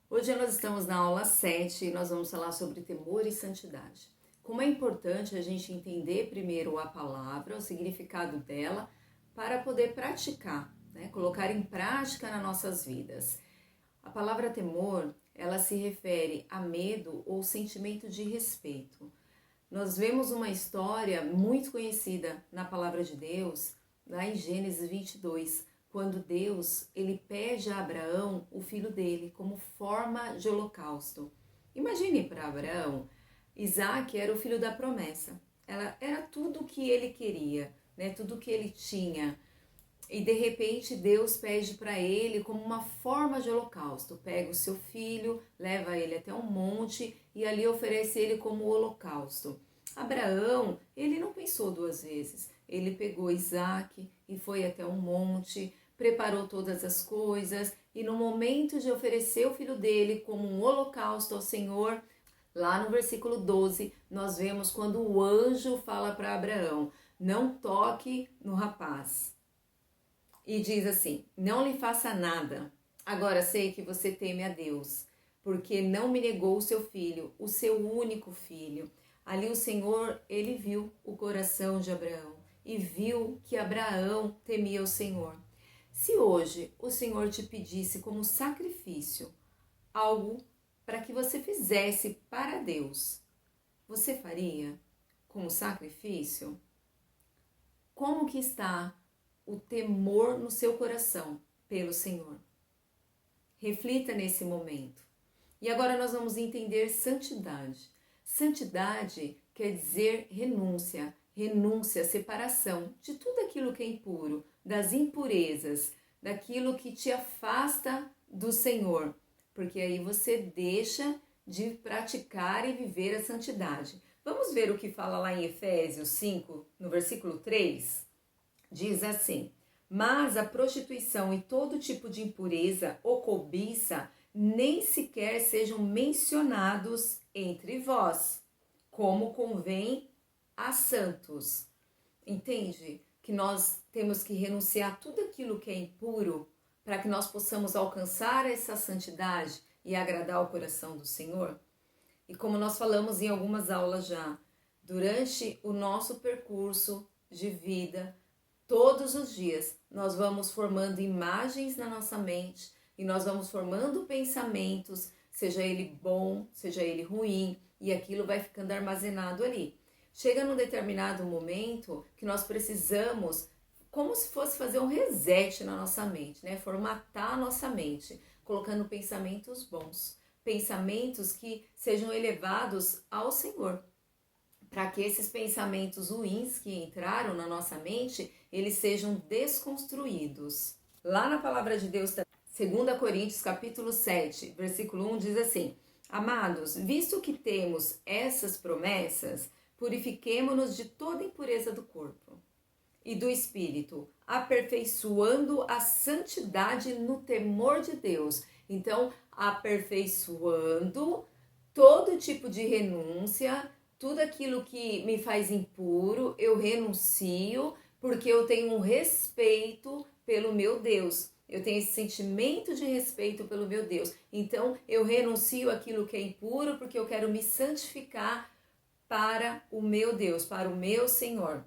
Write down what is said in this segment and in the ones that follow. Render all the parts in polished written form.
Hoje nós estamos na aula 7 e nós vamos falar sobre temor e santidade. Como é importante a gente entender primeiro a palavra, o significado dela, para poder praticar, né? Colocar em prática nas nossas vidas. A palavra temor, ela se refere a medo ou sentimento de respeito. Nós vemos uma história muito conhecida na palavra de Deus, lá em Gênesis 22, quando Deus ele pede a Abraão o filho dele como forma de holocausto. Imagine para Abraão, Isaac era o filho da promessa. Era tudo o que ele queria, né? Tudo o que ele tinha. E de repente Deus pede para ele como uma forma de holocausto. Pega o seu filho, leva ele até um monte e ali oferece ele como holocausto. Abraão, ele não pensou duas vezes. Ele pegou Isaac e foi até um monte, preparou todas as coisas e no momento de oferecer o filho dele como um holocausto ao Senhor, lá no versículo 12, nós vemos quando o anjo fala para Abraão, não toque no rapaz. E diz assim, não lhe faça nada. Agora sei que você teme a Deus, porque não me negou o seu filho, o seu único filho. Ali o Senhor, ele viu o coração de Abraão e viu que Abraão temia o Senhor. Se hoje o Senhor te pedisse como sacrifício algo para que você fizesse para Deus, você faria como sacrifício? Como que está o temor no seu coração pelo Senhor? Reflita nesse momento. E agora nós vamos entender santidade. Santidade quer dizer renúncia, separação de tudo aquilo que é impuro, das impurezas, daquilo que te afasta do Senhor, porque aí você deixa de praticar e viver a santidade. Vamos ver o que fala lá em Efésios 5, no versículo 3? Diz assim, mas a prostituição e todo tipo de impureza ou cobiça nem sequer sejam mencionados entre vós, como convém a santos. Entende? Que nós temos que renunciar a tudo aquilo que é impuro para que nós possamos alcançar essa santidade e agradar o coração do Senhor. E como nós falamos em algumas aulas já, durante o nosso percurso de vida, todos os dias nós vamos formando imagens na nossa mente e nós vamos formando pensamentos, seja ele bom, seja ele ruim, e aquilo vai ficando armazenado ali. Chega num determinado momento que nós precisamos, como se fosse fazer um reset na nossa mente, né? Formatar a nossa mente, colocando pensamentos bons, pensamentos que sejam elevados ao Senhor, para que esses pensamentos ruins que entraram na nossa mente, eles sejam desconstruídos. Lá na palavra de Deus, 2 Coríntios capítulo 7, versículo 1 diz assim, amados, visto que temos essas promessas, purifiquemo-nos de toda impureza do corpo e do espírito, aperfeiçoando a santidade no temor de Deus. Então, aperfeiçoando todo tipo de renúncia, tudo aquilo que me faz impuro, eu renuncio, porque eu tenho um respeito pelo meu Deus. Eu tenho esse sentimento de respeito pelo meu Deus. Então, eu renuncio aquilo que é impuro, porque eu quero me santificar para o meu Deus, para o meu Senhor.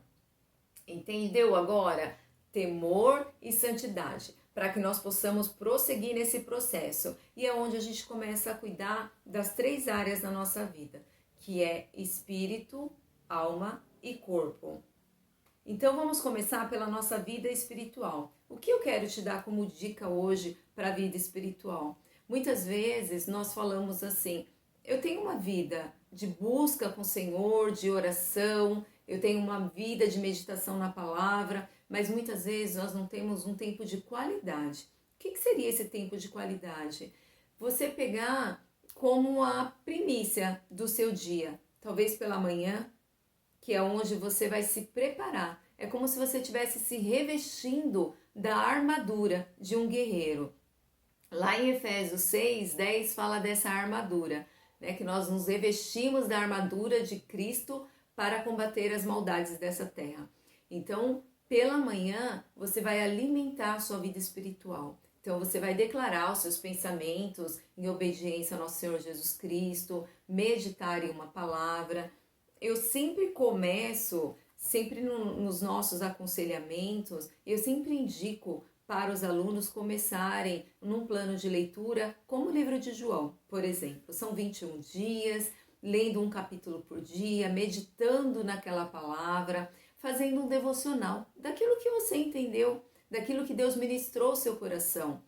Entendeu agora? Temor e santidade, para que nós possamos prosseguir nesse processo. E é onde a gente começa a cuidar das 3 áreas da nossa vida, que é espírito, alma e corpo. Então vamos começar pela nossa vida espiritual. O que eu quero te dar como dica hoje para a vida espiritual? Muitas vezes nós falamos assim, eu tenho uma vida de busca com o Senhor, de oração, eu tenho uma vida de meditação na palavra, mas muitas vezes nós não temos um tempo de qualidade. O que seria esse tempo de qualidade? Você pegar como a primícia do seu dia, talvez pela manhã, que é onde você vai se preparar. É como se você estivesse se revestindo da armadura de um guerreiro. Lá em Efésios 6, 10 fala dessa armadura, né? Que nós nos revestimos da armadura de Cristo para combater as maldades dessa terra. Então, pela manhã, você vai alimentar a sua vida espiritual. Então você vai declarar os seus pensamentos em obediência ao nosso Senhor Jesus Cristo, meditar em uma palavra. Eu sempre começo, sempre nos nossos aconselhamentos, eu sempre indico para os alunos começarem num plano de leitura, como o livro de João, por exemplo. São 21 dias, lendo um capítulo por dia, meditando naquela palavra, fazendo um devocional daquilo que você entendeu, daquilo que Deus ministrou ao seu coração,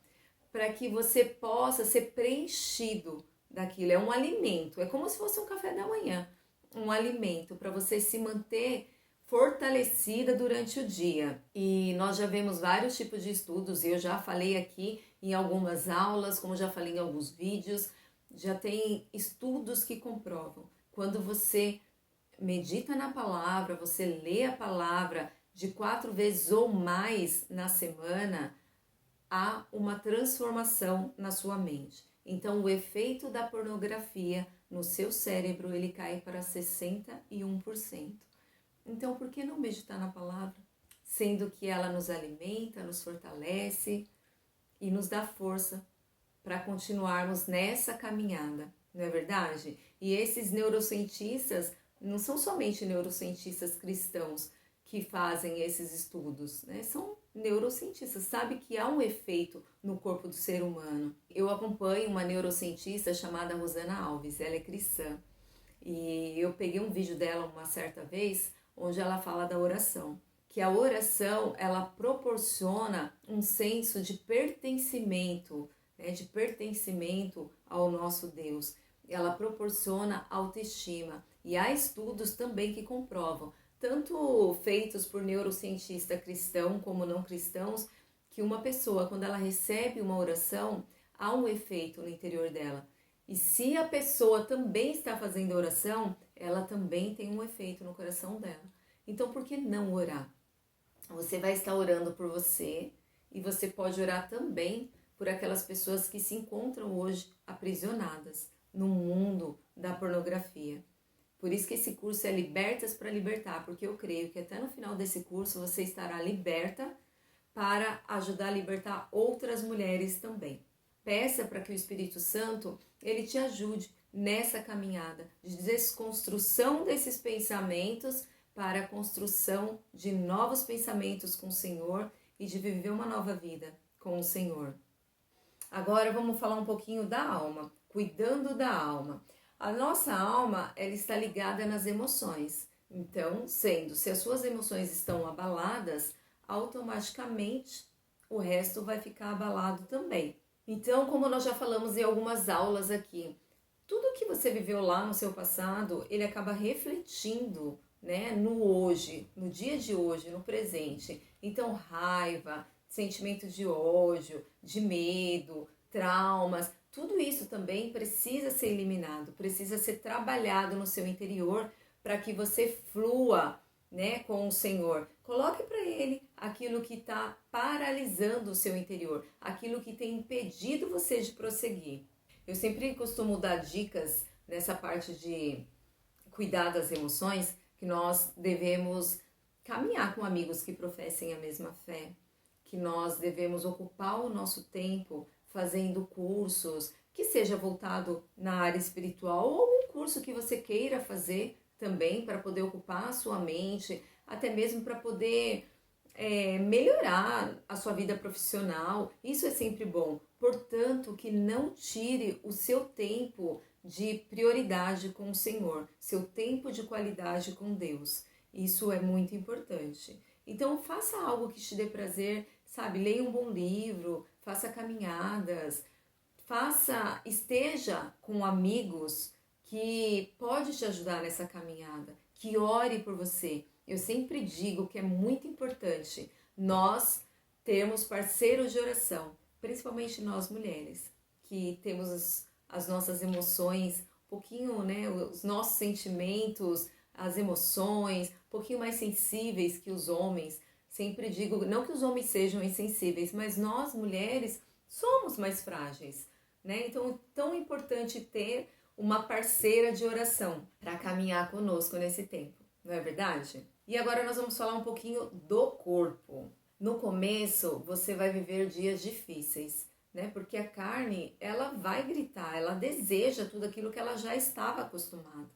para que você possa ser preenchido daquilo. É um alimento, é como se fosse um café da manhã, um alimento para você se manter fortalecida durante o dia. E nós já vemos vários tipos de estudos, eu já falei aqui em algumas aulas, como já falei em alguns vídeos, já tem estudos que comprovam. Quando você medita na palavra, você lê a palavra de 4 vezes ou mais na semana, há uma transformação na sua mente. Então, o efeito da pornografia no seu cérebro, ele cai para 61%. Então, por que não meditar na palavra? Sendo que ela nos alimenta, nos fortalece e nos dá força para continuarmos nessa caminhada, não é verdade? E esses neurocientistas não são somente neurocientistas cristãos que fazem esses estudos, né? São neurocientistas, sabe que há um efeito no corpo do ser humano. Eu acompanho uma neurocientista chamada Rosana Alves, ela é cristã, e eu peguei um vídeo dela uma certa vez, onde ela fala da oração, que a oração, ela proporciona um senso de pertencimento, né, de pertencimento ao nosso Deus. Ela proporciona autoestima. E há estudos também que comprovam, tanto feitos por neurocientista cristão como não cristãos, que uma pessoa, quando ela recebe uma oração, há um efeito no interior dela. E se a pessoa também está fazendo oração, ela também tem um efeito no coração dela. Então, por que não orar? Você vai estar orando por você e você pode orar também por aquelas pessoas que se encontram hoje aprisionadas no mundo da pornografia. Por isso que esse curso é Libertas para Libertar, porque eu creio que até no final desse curso você estará liberta para ajudar a libertar outras mulheres também. Peça para que o Espírito Santo ele te ajude nessa caminhada de desconstrução desses pensamentos para a construção de novos pensamentos com o Senhor e de viver uma nova vida com o Senhor. Agora vamos falar um pouquinho da alma, cuidando da alma. A nossa alma, ela está ligada nas emoções. Então, se as suas emoções estão abaladas, automaticamente o resto vai ficar abalado também. Então, como nós já falamos em algumas aulas aqui, tudo que você viveu lá no seu passado, ele acaba refletindo, né, no hoje, no dia de hoje, no presente. Então, raiva, sentimento de ódio, de medo, traumas, tudo isso também precisa ser eliminado, precisa ser trabalhado no seu interior para que você flua, né, com o Senhor. Coloque para Ele aquilo que está paralisando o seu interior, aquilo que tem impedido você de prosseguir. Eu sempre costumo dar dicas nessa parte de cuidar das emoções, que nós devemos caminhar com amigos que professem a mesma fé, que nós devemos ocupar o nosso tempo fazendo cursos, que seja voltado na área espiritual ou algum curso que você queira fazer também para poder ocupar a sua mente, até mesmo para poder melhorar a sua vida profissional. Isso é sempre bom. Portanto, que não tire o seu tempo de prioridade com o Senhor, seu tempo de qualidade com Deus. Isso é muito importante. Então, faça algo que te dê prazer, sabe? Leia um bom livro, faça caminhadas, esteja com amigos que pode te ajudar nessa caminhada, que ore por você. Eu sempre digo que é muito importante nós termos parceiros de oração, principalmente nós mulheres, que temos as nossas emoções, um pouquinho, né, os nossos sentimentos, as emoções, um pouquinho mais sensíveis que os homens. Sempre digo, não que os homens sejam insensíveis, mas nós mulheres somos mais frágeis, né? Então é tão importante ter uma parceira de oração para caminhar conosco nesse tempo, não é verdade? E agora nós vamos falar um pouquinho do corpo. No começo, você vai viver dias difíceis, né? Porque a carne, ela vai gritar, ela deseja tudo aquilo que ela já estava acostumada,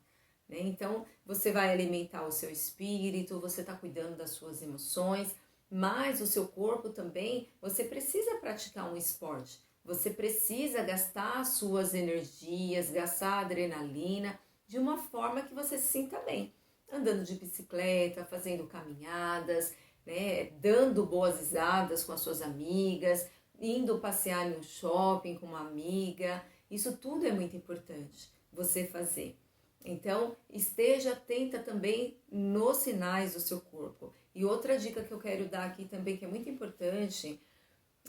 né? Então, você vai alimentar o seu espírito, você está cuidando das suas emoções, mas o seu corpo também, você precisa praticar um esporte. Você precisa gastar as suas energias, gastar adrenalina de uma forma que você se sinta bem. Andando de bicicleta, fazendo caminhadas, né, dando boas risadas com as suas amigas, indo passear em um shopping com uma amiga. Isso tudo é muito importante você fazer. Então, esteja atenta também nos sinais do seu corpo. E outra dica que eu quero dar aqui também, que é muito importante,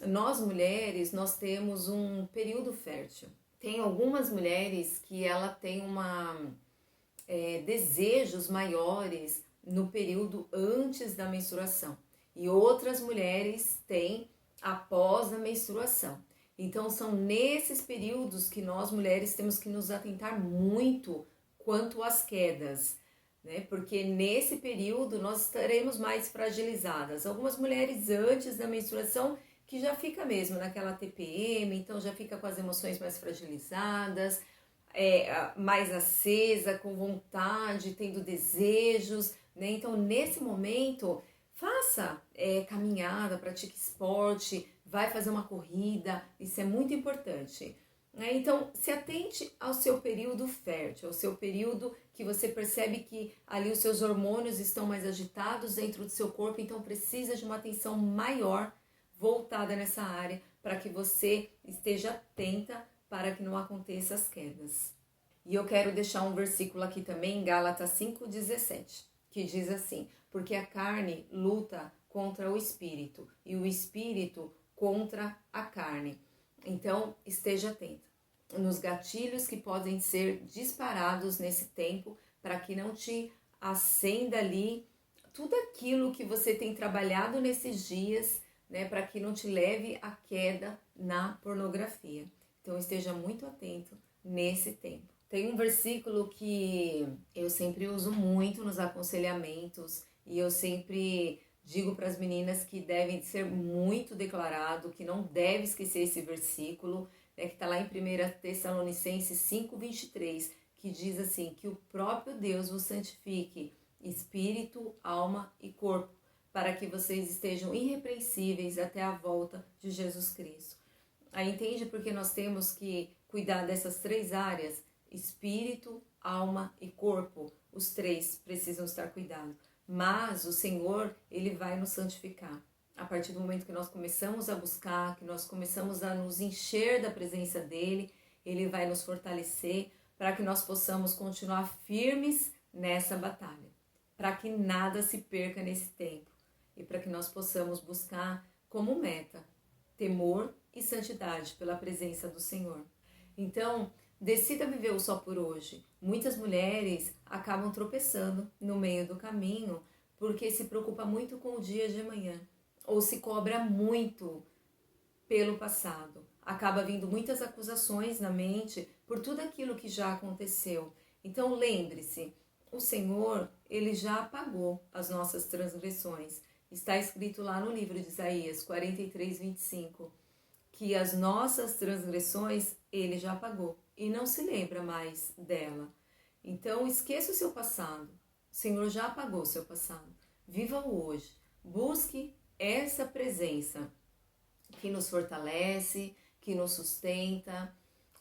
nós mulheres, nós temos um período fértil. Tem algumas mulheres que ela tem desejos maiores no período antes da menstruação e outras mulheres têm após a menstruação. Então são nesses períodos que nós mulheres temos que nos atentar muito quanto às quedas, né? Porque nesse período nós estaremos mais fragilizadas. Algumas mulheres antes da menstruação que já fica mesmo naquela TPM, então já fica com as emoções mais fragilizadas, mais acesa, com vontade, tendo desejos, né? Então nesse momento faça caminhada, pratique esporte, vai fazer uma corrida, isso é muito importante. Então, se atente ao seu período fértil, ao seu período que você percebe que ali os seus hormônios estão mais agitados dentro do seu corpo, então precisa de uma atenção maior voltada nessa área para que você esteja atenta para que não aconteçam as quedas. E eu quero deixar um versículo aqui também em Gálatas 5,17, que diz assim: porque a carne luta contra o espírito e o espírito contra a carne. Então, esteja atento nos gatilhos que podem ser disparados nesse tempo para que não te acenda ali tudo aquilo que você tem trabalhado nesses dias, né, para que não te leve à queda na pornografia. Então, esteja muito atento nesse tempo. Tem um versículo que eu sempre uso muito nos aconselhamentos e eu sempre digo para as meninas que devem ser muito declarado, que não deve esquecer esse versículo, né, que está lá em 1 Tessalonicenses 5,23, que diz assim, que o próprio Deus vos santifique, espírito, alma e corpo, para que vocês estejam irrepreensíveis até a volta de Jesus Cristo. Aí entende porque nós temos que cuidar dessas três áreas? Espírito, alma e corpo. Os três precisam estar cuidados. Mas o Senhor, Ele vai nos santificar. A partir do momento que nós começamos a buscar, que nós começamos a nos encher da presença dEle, Ele vai nos fortalecer para que nós possamos continuar firmes nessa batalha. Para que nada se perca nesse tempo. E para que nós possamos buscar como meta temor e santidade pela presença do Senhor. Então, decida viver o só por hoje. Muitas mulheres acabam tropeçando no meio do caminho porque se preocupa muito com o dia de amanhã ou se cobra muito pelo passado. Acaba vindo muitas acusações na mente por tudo aquilo que já aconteceu. Então lembre-se, o Senhor, Ele já apagou as nossas transgressões. Está escrito lá no livro de Isaías 43:25, que as nossas transgressões Ele já apagou e não se lembra mais dela. Então esqueça o seu passado. O Senhor já apagou o seu passado. Viva o hoje. Busque essa presença que nos fortalece, que nos sustenta,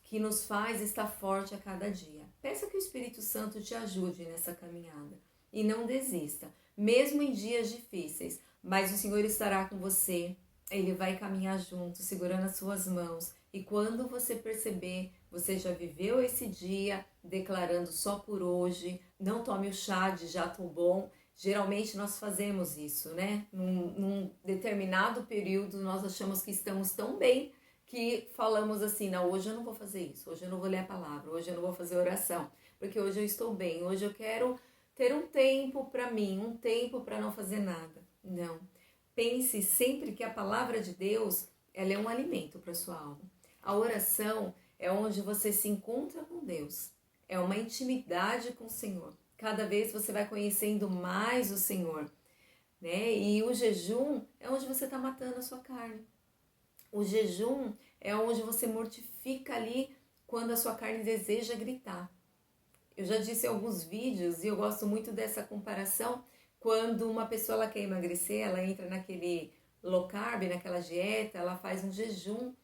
que nos faz estar forte a cada dia. Peça que o Espírito Santo te ajude nessa caminhada e não desista, mesmo em dias difíceis, mas o Senhor estará com você, Ele vai caminhar junto, segurando as suas mãos, e quando você perceber, você já viveu esse dia declarando só por hoje, não tome o chá de já tô bom. Geralmente nós fazemos isso, né? Num determinado período nós achamos que estamos tão bem que falamos assim, não, hoje eu não vou fazer isso, hoje eu não vou ler a palavra, hoje eu não vou fazer oração, porque hoje eu estou bem, hoje eu quero ter um tempo para mim, um tempo para não fazer nada. Não. Pense sempre que a palavra de Deus, ela é um alimento para sua alma. A oração é onde você se encontra com Deus, é uma intimidade com o Senhor. Cada vez você vai conhecendo mais o Senhor. né? E o jejum é onde você está matando a sua carne. O jejum é onde você mortifica ali quando a sua carne deseja gritar. Eu já disse em alguns vídeos e eu gosto muito dessa comparação. Quando uma pessoa ela quer emagrecer, ela entra naquele low carb, naquela dieta, ela faz um jejum,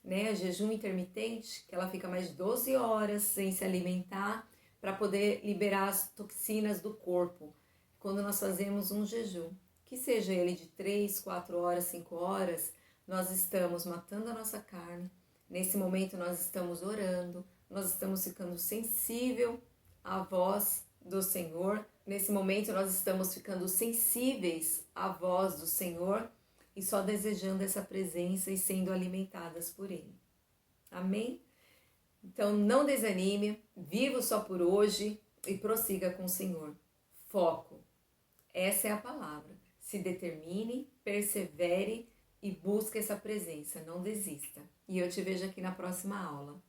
né? Jejum intermitente, que ela fica mais de 12 horas sem se alimentar para poder liberar as toxinas do corpo. Quando nós fazemos um jejum, que seja ele de 3, 4 horas, 5 horas, nós estamos matando a nossa carne. Nesse momento nós estamos orando, nós estamos ficando sensível à voz do Senhor. Nesse momento nós estamos ficando sensíveis à voz do Senhor e só desejando essa presença e sendo alimentadas por Ele. Amém? Então não desanime, viva só por hoje e prossiga com o Senhor. Foco. Essa é a palavra. Se determine, persevere e busque essa presença. Não desista. E eu te vejo aqui na próxima aula.